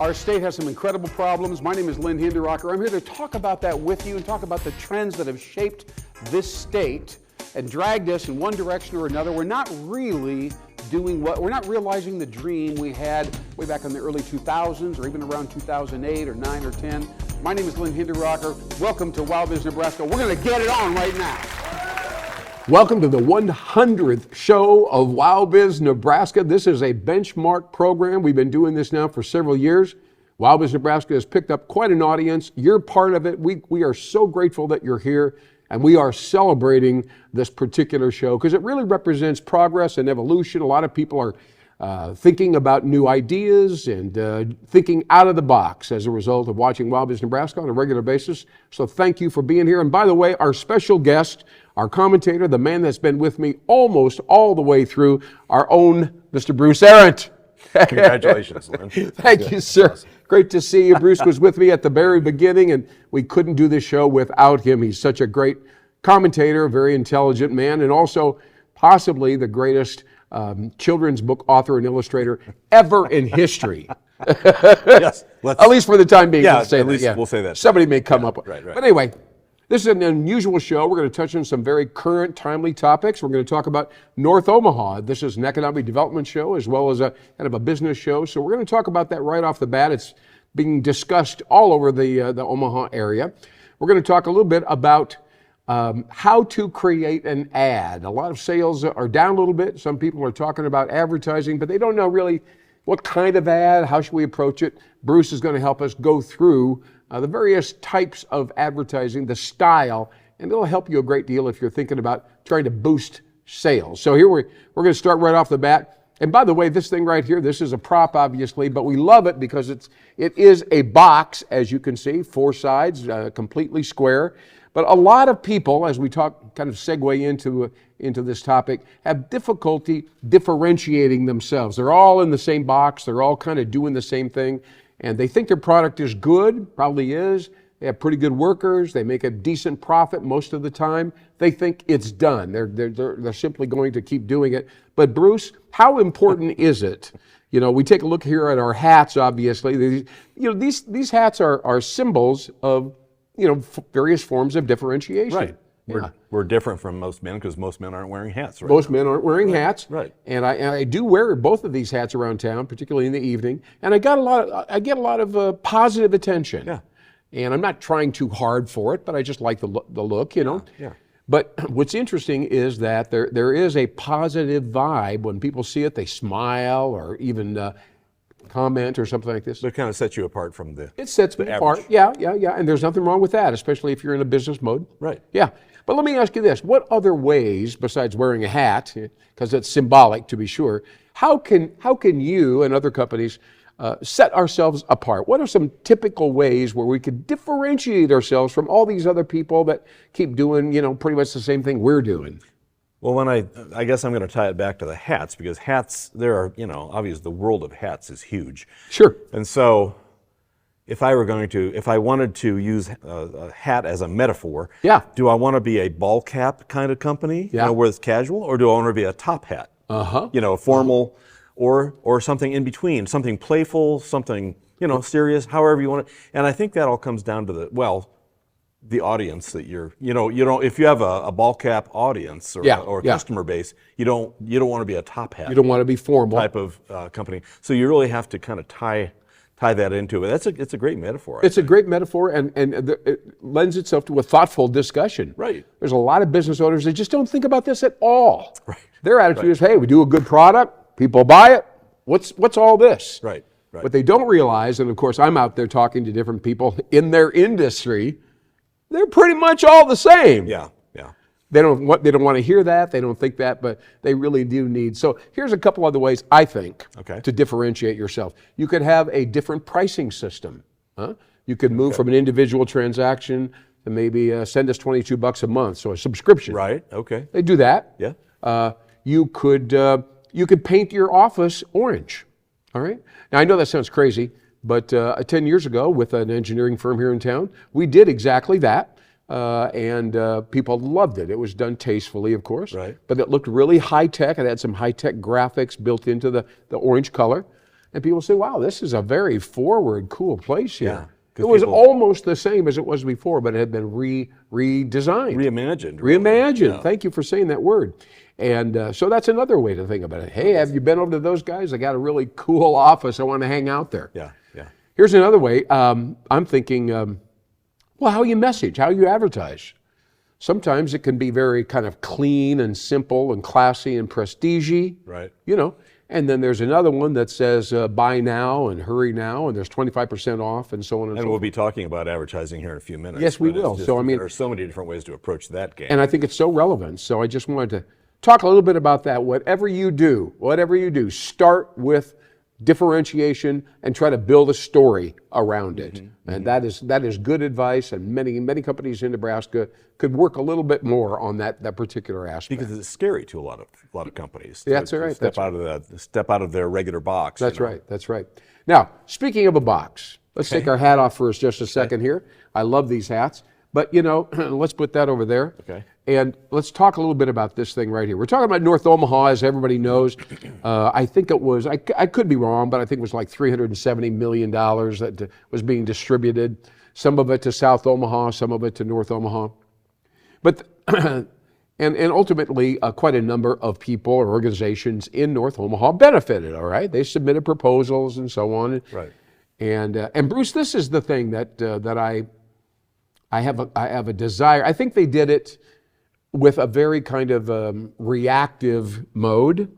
Our state has some incredible problems. My name is Lynn, Hinderacker. I'm here to talk about that with you and talk about the trends that have shaped this state and dragged us in one direction or another. We're not really we're not realizing the dream we had way back in the early 2000s or even around 2008 or 9 or 10. My name is Lynn Hinderacker. Welcome to WowBiz Nebraska. We're going to get it on right now. Welcome to the 100th show of WowBiz Nebraska. This is a benchmark program. We've been doing this now for several years. WowBiz Nebraska has picked up quite an audience. You're part of it. We are so grateful that you're here, and we are celebrating this particular show because it really represents progress and evolution. A lot of people are thinking about new ideas and thinking out of the box as a result of watching WowBiz Nebraska on a regular basis. So thank you for being here. And by the way, our special guest, our commentator, the man that's been with me almost all the way through, our own Mr. Bruce Arant. Congratulations, Lynn. Thank you, sir. Awesome. Great to see you. Bruce was with me at the very beginning, and we couldn't do this show without him. He's such a great commentator, very intelligent man, and also possibly the greatest children's book author and illustrator ever in history. Yes, at least for the time being. Yeah, at least we'll say that. Somebody may come up with. Right. But anyway, this is an unusual show. We're going to touch on some very current, timely topics. We're going to talk about North Omaha. This is an economic development show as well as a kind of a business show. So we're going to talk about that right off the bat. It's being discussed all over the Omaha area. We're going to talk a little bit about how to create an ad. A lot of sales are down a little bit. Some people are talking about advertising, but they don't know really what kind of ad, how should we approach it. Bruce is going to help us go through the various types of advertising, the style, and it'll help you a great deal if you're thinking about trying to boost sales. So here we're going to start right off the bat. And by the way, this thing right here, this is a prop, obviously, but we love it because it is a box, as you can see, 4 sides, completely square. But a lot of people, as we talk, kind of segue into this topic, have difficulty differentiating themselves. They're all in the same box. They're all kind of doing the same thing. And they think their product is good, probably is. They have pretty good workers. They make a decent profit most of the time. They think it's done. They're simply going to keep doing it. But Bruce, how important is it? You know, we take a look here at our hats, obviously. These hats are symbols of, various forms of differentiation. Right. We're different from most men because most men aren't wearing hats right Most now. men aren't wearing hats. Right. And I do wear both of these hats around town, particularly in the evening. And I get a lot of positive attention. Yeah. And I'm not trying too hard for it, but I just like the look, Yeah. But what's interesting is that there is a positive vibe. When people see it, they smile or even comment or something like this. But it kind of sets you apart from the It sets me apart. Yeah. And there's nothing wrong with that, especially if you're in a business mode. Right. Yeah. But let me ask you this. What other ways, besides wearing a hat, because it's symbolic to be sure, how can you and other companies set ourselves apart? What are some typical ways where we could differentiate ourselves from all these other people that keep doing, pretty much the same thing we're doing? Well, I guess I'm going to tie it back to the hats because hats, obviously the world of hats is huge. Sure. And so if I wanted to use a hat as a metaphor, do I want to be a ball cap kind of company, where it's casual, or do I want to be a top hat? Formal, or something in between, something playful, something, serious, however you want it. And I think that all comes down to the audience that if you have a ball cap audience or customer base, you don't want to be a top hat. You don't want to be formal type of company. So you really have to kind of tie that into it. It's a great metaphor. It's a great metaphor, and it lends itself to a thoughtful discussion. Right. There's a lot of business owners that just don't think about this at all. Right. Their attitude is, hey, we do a good product, people buy it. What's all this? Right. What they don't realize, and of course I'm out there talking to different people in their industry, they're pretty much all the same. Yeah. They don't want to hear that. They don't think that, but they really do need. So here's a couple other ways I think to differentiate yourself. You could have a different pricing system. You could move from an individual transaction to maybe send us $22 a month, so a subscription. Right. Okay. They do that. Yeah. You could paint your office orange. All right. Now I know that sounds crazy, but 10 years ago with an engineering firm here in town, we did exactly that. And people loved it. It was done tastefully, of course, right. But it looked really high-tech. It had some high-tech graphics built into the orange color. and people say, wow, this is a very forward, cool place here. Yeah, it was almost the same as it was before, but it had been redesigned. Reimagined. Really. Reimagined. Yeah. Thank you for saying that word. And so that's another way to think about it. Hey, have you been over to those guys? They got a really cool office. I want to hang out there. Yeah, yeah. Here's another way. I'm thinking, well, how you message, how you advertise. Sometimes it can be very kind of clean and simple and classy and prestige-y. Right. You know, and then there's another one that says buy now and hurry now, and there's 25% off and so on and so forth. And we'll be talking about advertising here in a few minutes. Yes, we will. Just, so I mean, there are so many different ways to approach that game. And I think it's so relevant. So I just wanted to talk a little bit about that. Whatever you do, start with differentiation and try to build a story around it. Mm-hmm. And that is good advice, and many companies in Nebraska could work a little bit more on that particular aspect. Because it's scary to a lot of companies. That's right. Step out of their regular box. That's right. That's right. Now, speaking of a box, let's take our hat off for just a second here. I love these hats. But, you know, let's put that over there. Okay. And let's talk a little bit about this thing right here. We're talking about North Omaha, as everybody knows. I think it was, I could be wrong, but I think it was like $370 million that was being distributed. Some of it to South Omaha, some of it to North Omaha. But, and ultimately, quite a number of people or organizations in North Omaha benefited, all right? They submitted proposals and so on. Right. And Bruce, this is the thing that I have a desire. I think they did it with a very kind of reactive mode.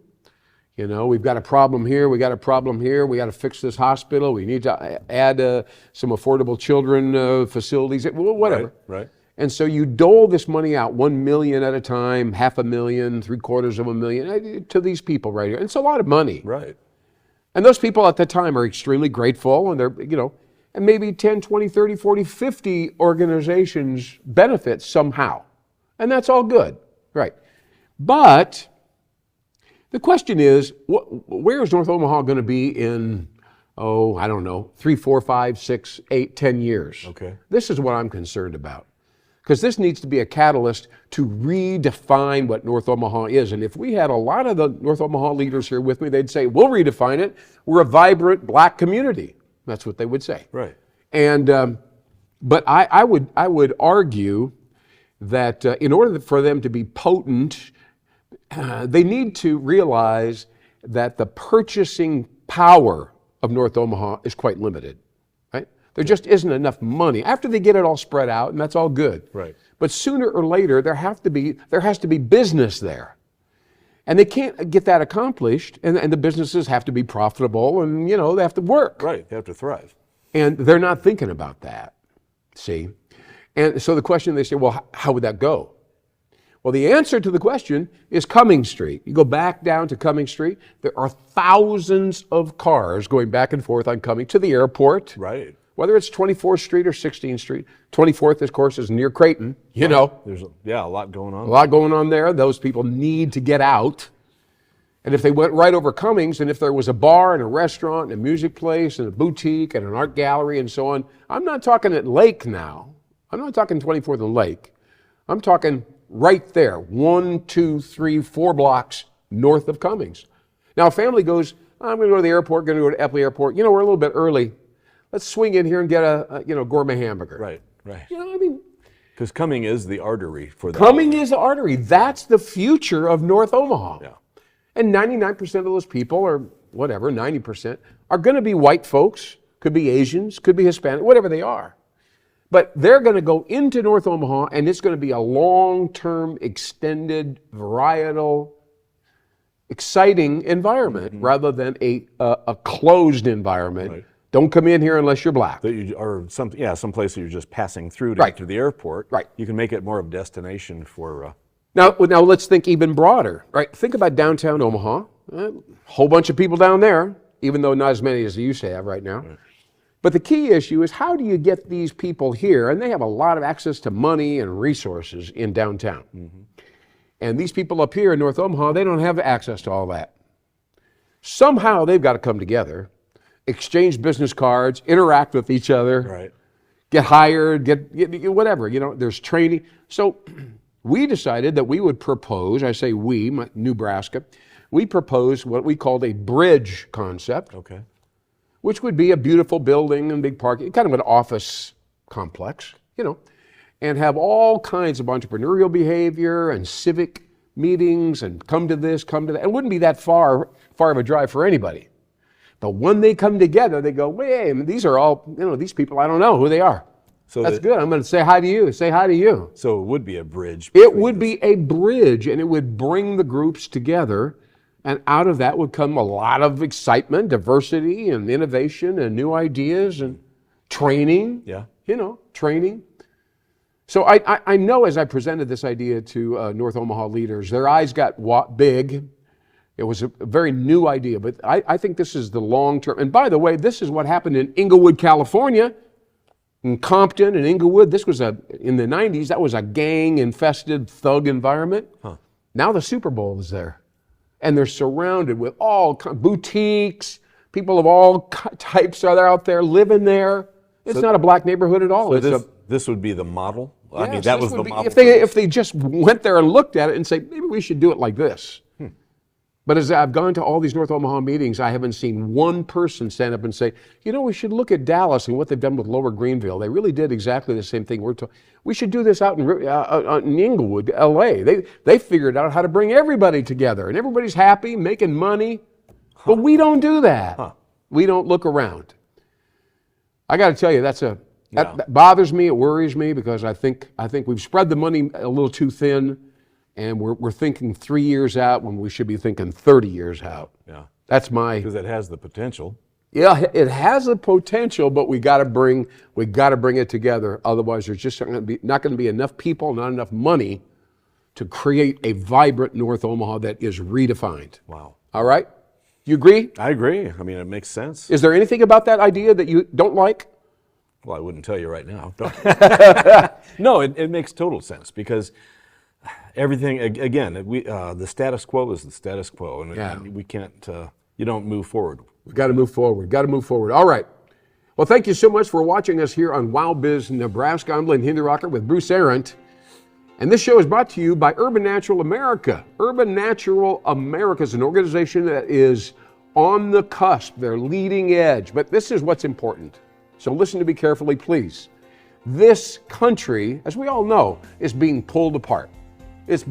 You know, we've got a problem here, we got a problem here, we got to fix this hospital, we need to add some affordable children facilities, whatever. Right. And so you dole this money out, 1 million at a time, $500,000, $750,000 to these people right here. And it's a lot of money. Right. And those people at the time are extremely grateful, and they're, you know, and maybe 10, 20, 30, 40, 50 organizations benefit somehow. And that's all good, right? But the question is, where is North Omaha going to be in, I don't know, 3, 4, 5, 6, 8, 10 years? Okay. This is what I'm concerned about. Because this needs to be a catalyst to redefine what North Omaha is. And if we had a lot of the North Omaha leaders here with me, they'd say, we'll redefine it. We're a vibrant black community. That's what they would say. Right. And but I would argue that in order for them to be potent, they need to realize that the purchasing power of North Omaha is quite limited. Right? There just isn't enough money. After they get it all spread out, and that's all good. Right. But sooner or later, there has to be business there. And they can't get that accomplished, and the businesses have to be profitable, and you know, they have to work. Right, they have to thrive. And they're not thinking about that, see? And so the question, they say, well, how would that go? Well, the answer to the question is Cumming Street. You go back down to Cumming Street, there are thousands of cars going back and forth on Cumming to the airport. Right. Whether it's 24th Street or 16th Street. 24th, of course, is near Creighton, you know. There's a lot going on. A lot going on there. Those people need to get out. And if they went right over Cummings, and if there was a bar and a restaurant and a music place and a boutique and an art gallery and so on, I'm not talking at Lake now. I'm not talking 24th and Lake. I'm talking right there, 1, 2, 3, 4 blocks north of Cummings. Now, a family goes, I'm going to go to the airport, going to go to Epley Airport. You know, we're a little bit early. Let's swing in here and get a gourmet hamburger. Right, right. You know, I mean, because Cumming is the artery for that. Cumming is the artery. That's the future of North Omaha. Yeah. And 99% of those people, or whatever, 90%, are going to be white folks, could be Asians, could be Hispanic, whatever they are. But they're going to go into North Omaha, and it's going to be a long-term, extended, varietal, exciting environment rather than a closed environment. Right. Don't come in here unless you're black. Some place that you're just passing through to get to the airport. Right. You can make it more of a destination for. Now let's think even broader. Right. Think about downtown Omaha. A whole bunch of people down there, even though not as many as they used to have right now. Right. But the key issue is, how do you get these people here? And they have a lot of access to money and resources in downtown. Mm-hmm. And these people up here in North Omaha, they don't have access to all that. Somehow they've got to come together, exchange business cards, interact with each other, right. Get hired, get whatever, you know, there's training. So we decided that we would propose, I say we, Nebraska, we proposed what we called a bridge concept. Okay. which would be a beautiful building and big park, kind of an office complex, and have all kinds of entrepreneurial behavior and civic meetings and come to this, come to that. It wouldn't be that far of a drive for anybody. But when they come together, they go, wait, these are all, these people, I don't know who they are. So that's good. I'm going to say hi to you, say hi to you. So it would be a bridge. It would be a bridge, and it would bring the groups together. And out of that would come a lot of excitement, diversity, and innovation, and new ideas, and training. Yeah. Training. So I know as I presented this idea to North Omaha leaders, their eyes got big. It was a very new idea, but I think this is the long term. And by the way, this is what happened in Inglewood, California, in Compton and Inglewood. This was in the 90s, that was a gang-infested thug environment. Huh. Now the Super Bowl is there. And they're surrounded with all boutiques, people of all types are out there living there. It's not a black neighborhood at all. So this would be the model? Yes, I mean, that was the model. If they just went there and looked at it and say, maybe we should do it like this. But as I've gone to all these North Omaha meetings, I haven't seen one person stand up and say, we should look at Dallas and what they've done with Lower Greenville. They really did exactly the same thing. We should do this out in Inglewood, LA. They figured out how to bring everybody together, and everybody's happy, making money. But we don't do that. We don't look around. I got to tell you, that bothers me. It worries me because I think we've spread the money a little too thin. And we're thinking 3 years out when we should be thinking 30 years out. Yeah. That's because it has the potential. Yeah, it has the potential, but we got to bring it together. Otherwise, there's just not going to be enough people, not enough money to create a vibrant North Omaha that is redefined. Wow. All right? You agree? I agree. I mean, it makes sense. Is there anything about that idea that you don't like? Well, I wouldn't tell you right now. No, it makes total sense because everything, again, the status quo is the status quo, and we can't, you don't move forward. We've got to move forward. All right. Well, thank you so much for watching us here on WowBiz Nebraska. I'm Lynn Hinderacker with Bruce Arant, and this show is brought to you by Urban Natural America. Urban Natural America is an organization that is on the cusp. They're leading edge, but this is what's important. So listen to me carefully, please. This country, as we all know, is being pulled apart. It's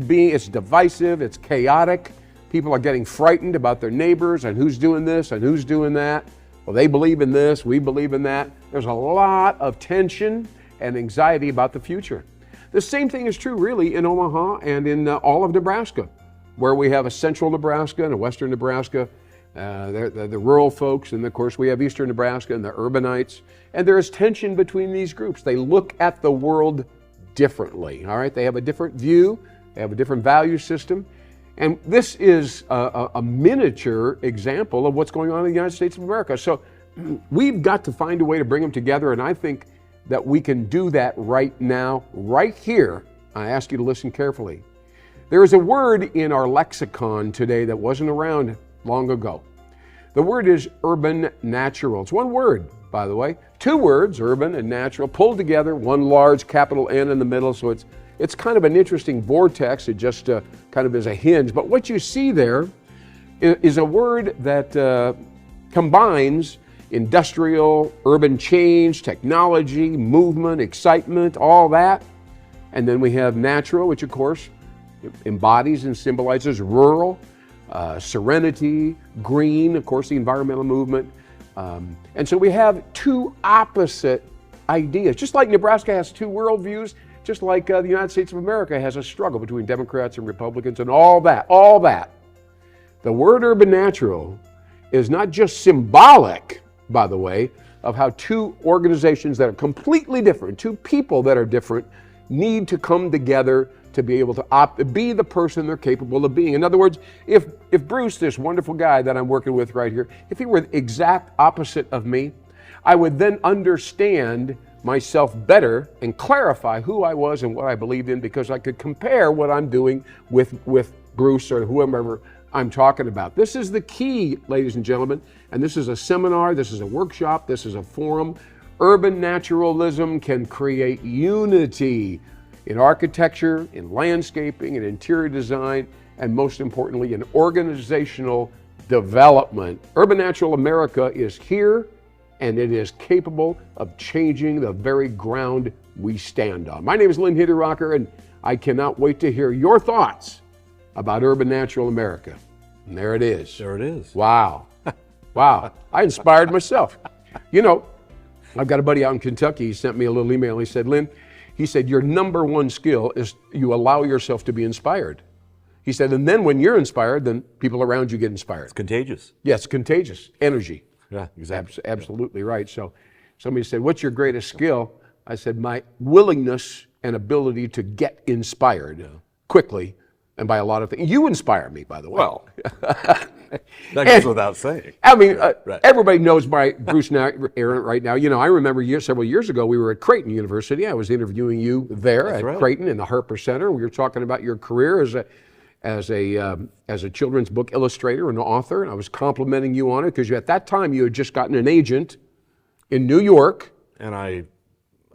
divisive, it's chaotic. People are getting frightened about their neighbors and who's doing this and who's doing that. Well, they believe in this, we believe in that. There's a lot of tension and anxiety about the future. The same thing is true really in Omaha and in all of Nebraska, where we have a central Nebraska and a western Nebraska, the rural folks, and of course we have eastern Nebraska and the urbanites. And there is tension between these groups. They look at the world differently, all right? They have a different view. They have a different value system. And this is a miniature example of what's going on in the United States of America. So we've got to find a way to bring them together, and I think that we can do that right now, right here. I ask you to listen carefully. There is a word in our lexicon today that wasn't around long ago. The word is urban natural. It's one word, by the way. Two words, urban and natural, pulled together, one large capital N in the middle, so it's kind of an interesting vortex. It just kind of is a hinge. But what you see there is a word that combines industrial, urban change, technology, movement, excitement, all that. And then we have natural, which of course embodies and symbolizes rural, serenity, green, of course the environmental movement. And so we have two opposite ideas. Just like Nebraska has two worldviews, just like the United States of America has a struggle between Democrats and Republicans and all that. The word urban natural is not just symbolic, by the way, of how two organizations that are completely different, two people that are different, need to come together to be able to be the person they're capable of being. In other words, if Bruce, this wonderful guy that I'm working with right here, if he were the exact opposite of me, I would then understand myself better and clarify who I was and what I believed in, because I could compare what I'm doing with Bruce or whomever I'm talking about. This is the key, ladies and gentlemen, and this is a seminar, this is a workshop, this is a forum. Urban naturalism can create unity in architecture, in landscaping, in interior design, and most importantly, in organizational development. Urban Natural America is here and it is capable of changing the very ground we stand on. My name is Lynn Hinderacker, and I cannot wait to hear your thoughts about urban natural America. And there it is. There it is. Wow. Wow. I inspired myself. You know, I've got a buddy out in Kentucky. He sent me a little email. He said, Lynn, he said, your number one skill is you allow yourself to be inspired. He said, and then when you're inspired, then people around you get inspired. It's contagious. Yes, it's contagious. Energy. Yeah, exactly. Absolutely right. So somebody said, what's your greatest skill? I said, my willingness and ability to get inspired quickly and by a lot of things. You inspire me, by the way. Well, that goes without saying. I mean, everybody knows Bruce Arant right now. You know, I remember several years ago, we were at Creighton University. I was interviewing you there at Creighton in the Harper Center. We were talking about your career as a children's book illustrator and author, and I was complimenting you on it because at that time you had just gotten an agent in New York. And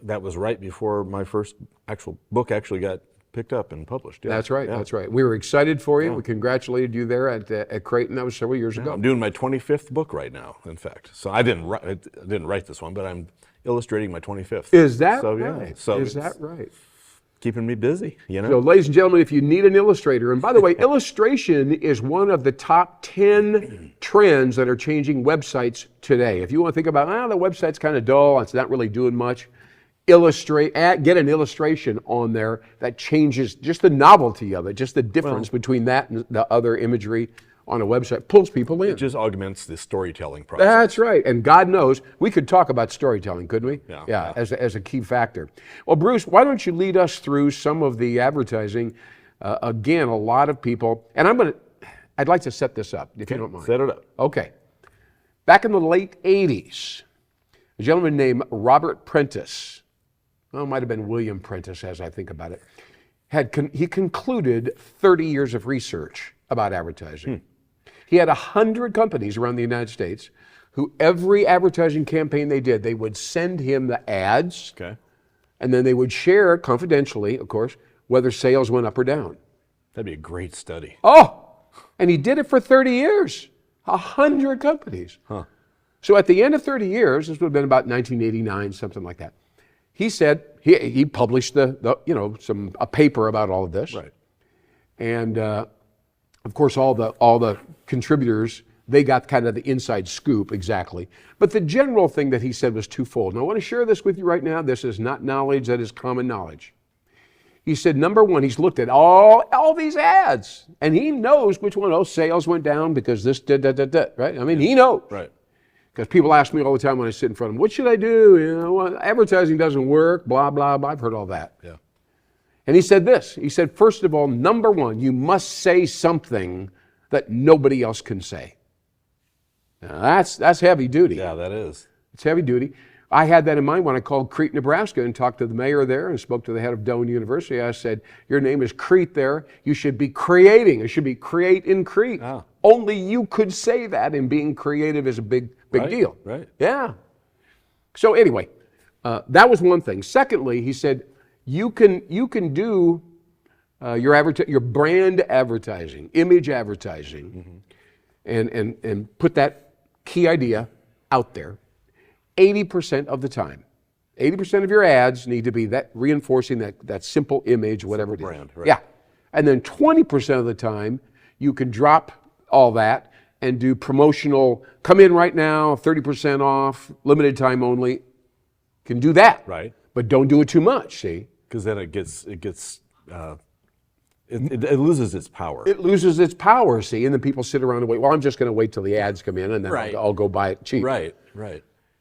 that was right before my first actual book actually got picked up and published. Yeah. That's right. Yeah. That's right. We were excited for you. Yeah. We congratulated you there at Creighton. That was several years ago. I'm doing my 25th book right now, in fact. So I didn't write this one, but I'm illustrating my 25th. Is that right? Yeah. So is that right? Keeping me busy, you know. So, ladies and gentlemen, if you need an illustrator, and by the way, illustration is one of the top 10 trends that are changing websites today. If you want to think about, the website's kind of dull, it's not really doing much, get an illustration on there that changes just the novelty of it, just the difference between that and the other imagery on a website, pulls people in. It just augments the storytelling process. That's right. And God knows, we could talk about storytelling, couldn't we? Yeah. As a key factor. Well, Bruce, why don't you lead us through some of the advertising? Again, a lot of people, and I'd like to set this up, if you don't mind. Set it up. Okay. Back in the late 80s, a gentleman named Robert Prentice, it might have been William Prentice as I think about it, he concluded 30 years of research about advertising. He had 100 companies around the United States who every advertising campaign they did, they would send him the ads, and then they would share confidentially, of course, whether sales went up or down. That'd be a great study. Oh, and he did it for 30 years, 100 companies. So at the end of 30 years, this would have been about 1989, something like that, he said, he published a paper about all of this. Right. And of course, all the contributors, they got kind of the inside scoop exactly. But the general thing that he said was twofold. And I want to share this with you right now. This is not knowledge that is common knowledge. He said, number one, he's looked at all these ads, and he knows which one. Sales went down because this right? I mean, he knows. Right. Because people ask me all the time when I sit in front of them, what should I do? Advertising doesn't work, blah, blah, blah. I've heard all that. Yeah. And he said this. He said, first of all, number one, you must say something that nobody else can say. Now, that's heavy duty. Yeah, that is. It's heavy duty. I had that in mind when I called Crete, Nebraska, and talked to the mayor there and spoke to the head of Doane University. I said, your name is Crete there. You should be creating. It should be create in Crete. Only you could say that, and being creative is a big deal. Right. Yeah. So anyway, that was one thing. Secondly, he said, you can do your brand advertising, image advertising, and put that key idea out there 80% of the time. 80% of your ads need to be that reinforcing that simple image, whatever it is. Brand, right. Yeah. And then 20% of the time, you can drop all that and do promotional, come in right now, 30% off, limited time only. Can do that. Right. But don't do it too much, see? Because then it loses its power. It loses its power, see? And then people sit around and wait. Well, I'm just going to wait till the ads come in and then I'll go buy it cheap. Right.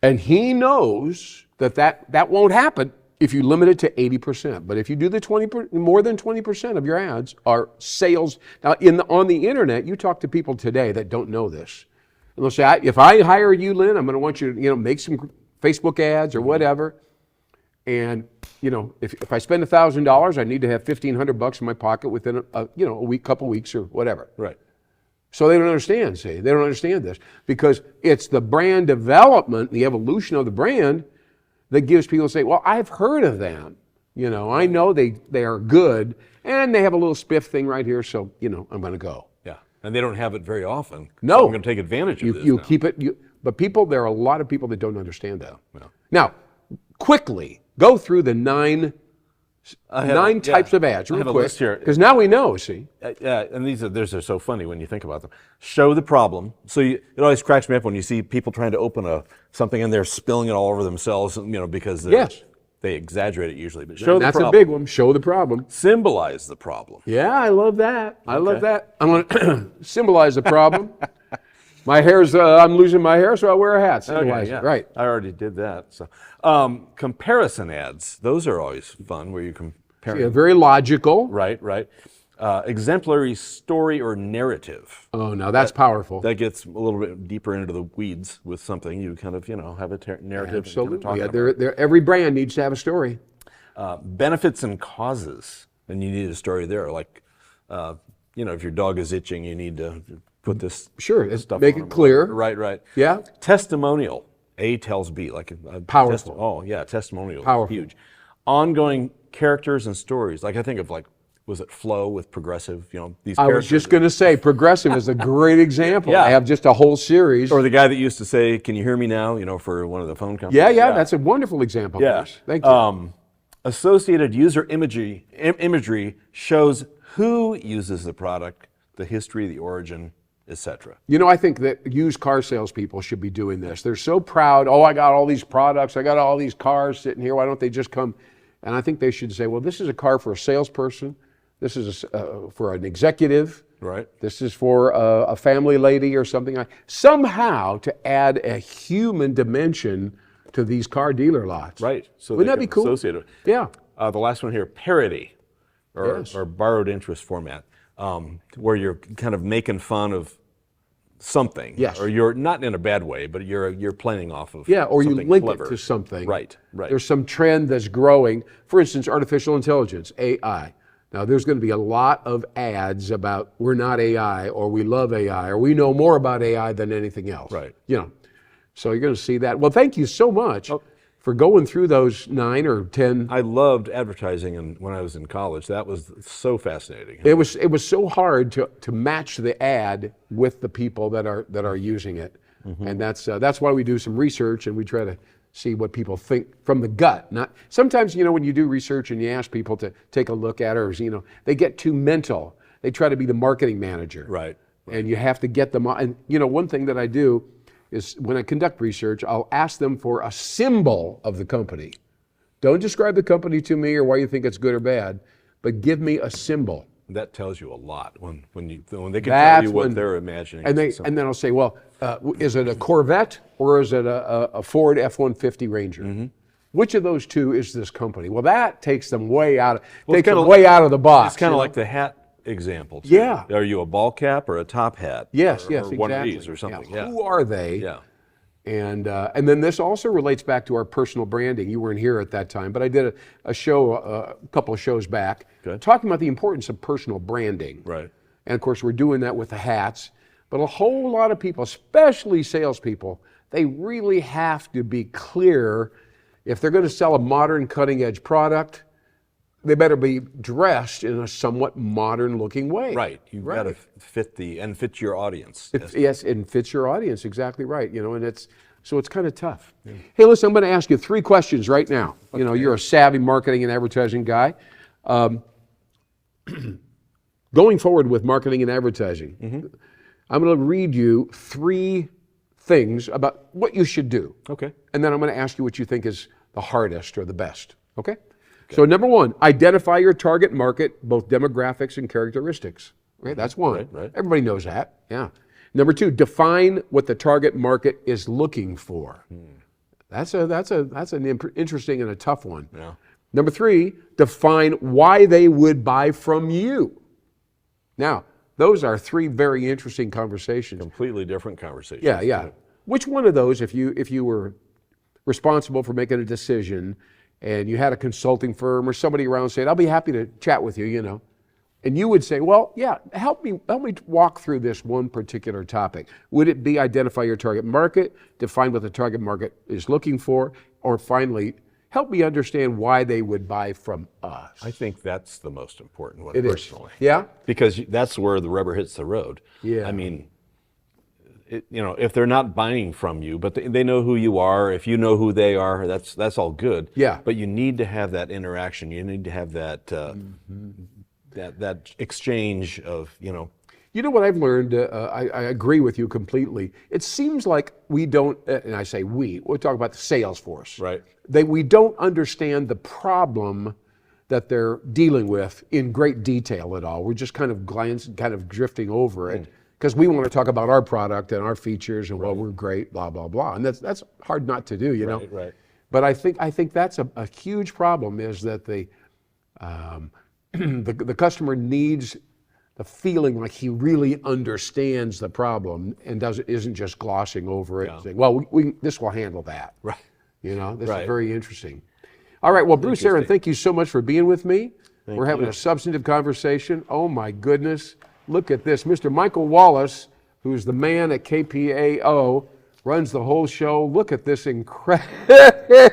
And he knows that won't happen if you limit it to 80%. But if you do more than 20% of your ads are sales. Now, on the internet, you talk to people today that don't know this. And they'll say, if I hire you, Lynn, I'm going to want you to make some Facebook ads or whatever. And if I spend $1,000, I need to have $1,500 in my pocket within a week, couple weeks, or whatever. Right. So they don't understand. See, they don't understand this because it's the brand development, the evolution of the brand, that gives people to say, well, I've heard of them. I know they are good, and they have a little spiff thing right here, so I'm going to go. Yeah, and they don't have it very often. No, so I'm going to take advantage of this. You keep it. But there are a lot of people that don't understand that. Yeah. Now, quickly, go through the nine types of ads real quick, because now we know, see? Yeah, and these are so funny when you think about them. Show the problem. So it always cracks me up when you see people trying to open something and they're spilling it all over themselves, because they exaggerate it usually. But show the problem. That's a big one. Show the problem. Symbolize the problem. Yeah, I love that. I love that. I'm going to symbolize the problem. I'm losing my hair, so I wear a hat. Symbolize it. Right. I already did that. So, comparison ads. Those are always fun, where you compare. Yeah, very logical. Right. Exemplary story or narrative. Oh, now that's powerful. That gets a little bit deeper into the weeds with something. You kind of, have a narrative. Absolutely. Every brand needs to have a story. Benefits and causes, and you need a story there. Like, if your dog is itching, you need to put this stuff. Make it clear. Right. Yeah. Testimonial. A tells B. Like powerful. Testimonial. Powerful. Huge. Ongoing characters and stories. Like I think of was it Flow with Progressive? These characters. I was just going to say, Progressive is a great example. Yeah. I have just a whole series. Or the guy that used to say, "Can you hear me now?" For one of the phone companies. Yeah. That's a wonderful example. Yeah. Thank you. Associated user imagery shows who uses the product, the history, the origin, etc. I think that used car salespeople should be doing this. They're so proud. Oh, I got all these products. I got all these cars sitting here. Why don't they just come? And I think they should say, well, this is a car for a salesperson. This is for an executive. Right. This is for a family lady or something. Somehow to add a human dimension to these car dealer lots. Right. So wouldn't that be cool? Associated. Yeah. The last one here, parody, or borrowed interest format, where you're kind of making fun of something. Yes. Or you're not in a bad way, but you're playing off of. Yeah. Or you link clever. it to something. Right. There's some trend that's growing. For instance, artificial intelligence, AI. Now, there's going to be a lot of ads about we're not AI, or we love AI, or we know more about AI than anything else. Right. So you're going to see that. Well, thank you so much for going through those 9 or 10. I loved advertising when I was in college. That was so fascinating. It was so hard to match the ad with the people that are using it, and that's why we do some research and we try to see what people think from the gut. Not sometimes when you do research and you ask people to take a look at it, or they get too mental. They try to be the marketing manager. Right. And you have to get them on. And one thing that I do is when I conduct research, I'll ask them for a symbol of the company. Don't describe the company to me or why you think it's good or bad, but give me a symbol. That tells you a lot when they can tell you what they're imagining. And then I'll say, well, is it a Corvette or is it a Ford F-150 Ranger? Which of those two is this company? Well, that takes them way out of the box. It's kind of like the hat example. Too. Yeah. Are you a ball cap or a top hat? Yes, or exactly. one of these or something. Yeah. Who are they? Yeah. And then this also relates back to our personal branding. You weren't here at that time, but I did a show a couple of shows back talking about the importance of personal branding. Right. And of course, we're doing that with the hats. But a whole lot of people, especially salespeople, they really have to be clear. If they're going to sell a modern, cutting-edge product, they better be dressed in a somewhat modern-looking way. Right. You've got to fit your audience. Yes, it fits your audience. Exactly right. And it's kind of tough. Yeah. Hey, listen, I'm going to ask you 3 questions right now. Okay. You're a savvy marketing and advertising guy. Going forward with marketing and advertising, I'm going to read you 3 things about what you should do. Okay. And then I'm going to ask you what you think is the hardest or the best. Okay? So number 1, identify your target market, both demographics and characteristics. Okay, that's one. Right. Everybody knows that. Yeah. Number 2, define what the target market is looking for. That's an interesting and a tough one. Yeah. Number 3, define why they would buy from you. Now, those are 3 very interesting conversations. Completely different conversations. Yeah. Which one of those, if you were responsible for making a decision, and you had a consulting firm or somebody around saying, I'll be happy to chat with you, and you would say, well, yeah, help me walk through this one particular topic. Would it be identify your target market, define what the target market is looking for, or finally, help me understand why they would buy from us? I think that's the most important one, personally. Yeah? Because that's where the rubber hits the road. Yeah. I mean, if they're not buying from you, but they know who you are, if you know who they are, that's all good. Yeah. But you need to have that interaction. You need to have that that exchange of, You know what I've learned? I agree with you completely. It seems like we don't, and I say we're talking about the sales force. Right. We don't understand the problem that they're dealing with in great detail at all. We're just kind of drifting over it because we want to talk about our product and our features and, well, we're great, blah, blah, blah. And that's hard not to do, you know? Right. But I think that's a huge problem, is that the customer needs the feeling like he really understands the problem and isn't just glossing over it and saying, well, this will handle that. Right. This is very interesting. All right, well, Bruce Arant, thank you so much for being with me. We're having a substantive conversation. Oh my goodness, look at this. Mr. Michael Wallace, who's the man at KPAO, runs the whole show. Look at this incredible.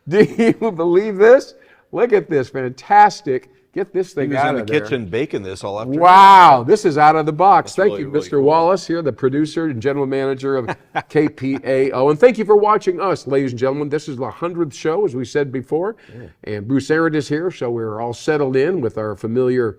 Do you believe this? Look at this, fantastic. Get this thing out of there. He was in the kitchen baking this all afternoon. Wow, this is out of the box. Thank you, really Mr. cool. Wallace here, the producer and general manager of KPAO. And thank you for watching us, ladies and gentlemen. This is the 100th show, as we said before. And Bruce Arant is here, so we're all settled in with our familiar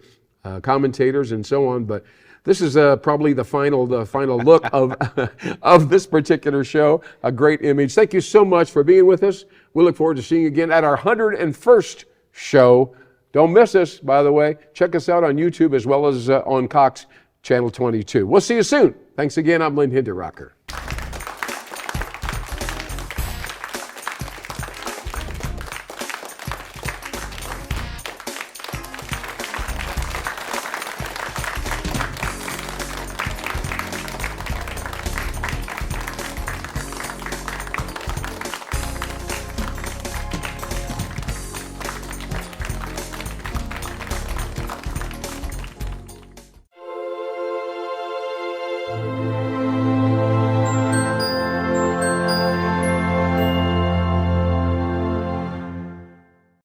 commentators and so on. But this is probably the final look of this particular show. A great image. Thank you so much for being with us. We look forward to seeing you again at our 101st show. Don't miss us, by the way. Check us out on YouTube as well as on Cox Channel 22. We'll see you soon. Thanks again. I'm Lynn Hinderacker.